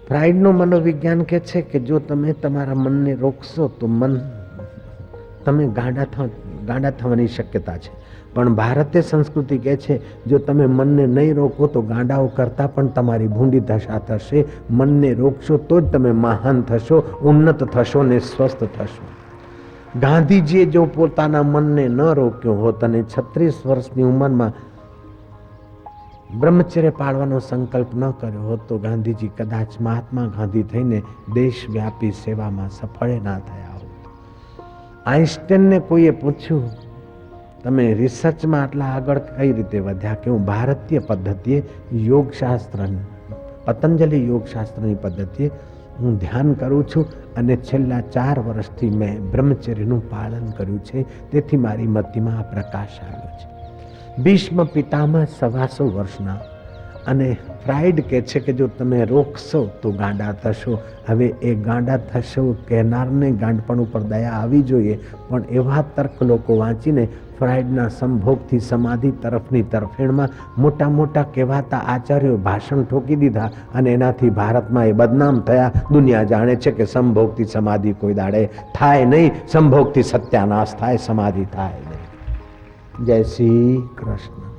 ફ્રાઇડનું મનોવિજ્ઞાન કહે છે કે જો તમે તમારા મનને રોકશો તો મન તમે ગાંડા થવાની શક્યતા છે. પણ ભારતીય સંસ્કૃતિ કહે છે જો તમે મનને નહીં રોકો તો ગાંડાઓ કરતાં પણ તમારી ભૂંડી દશા થશે. મનને રોકશો તો જ તમે મહાન થશો, ઉન્નત થશો ને સ્વસ્થ થશો. ગાંધીજીએ જો પોતાના મનને ન રોક્યો હોત અને 36 વર્ષની ઉંમરમાં બ્રહ્મચર્ય પાળવાનો સંકલ્પ ન કર્યો હોત તો ગાંધીજી કદાચ મહાત્મા ગાંધી થઈને દેશવ્યાપી સેવામાં સફળ ના થયા હોત. આઈન્સ્ટાઈનને કોઈએ પૂછ્યું તમે રિસર્ચમાં આટલા આગળ કઈ રીતે વધ્યા? કે હું ભારતીય પદ્ધતિએ યોગશાસ્ત્રની, પતંજલિ યોગશાસ્ત્રની પદ્ધતિએ હું ધ્યાન કરું છું અને છેલ્લા 4 વર્ષથી મેં બ્રહ્મચર્યનું પાલન કર્યું છે, તેથી મારી મતિમાં આ પ્રકાશ આવ્યો છે. ભીષ્મ પિતામહ 125 વર્ષના અને ફ્રાઇડ કહે છે કે જો તમે રોકશો તો ગાંડા થશો. હવે એ ગાંડા થશો કહેનારને ગાંડપણ ઉપર દયા આવી જોઈએ, પણ એવા તર્ક લોકો વાંચીને ફ્રાઇડના સંભોગથી સમાધિ તરફની તરફેણમાં મોટા મોટા કહેવાતા આચાર્યો ભાષણ ઠોકી દીધા અને એનાથી ભારતમાં એ બદનામ થયા. દુનિયા જાણે છે કે સંભોગથી સમાધિ કોઈ દાડે થાય નહીં, સંભોગથી સત્યાનાશ થાય, સમાધિ થાય નહીં. જય શ્રી કૃષ્ણ.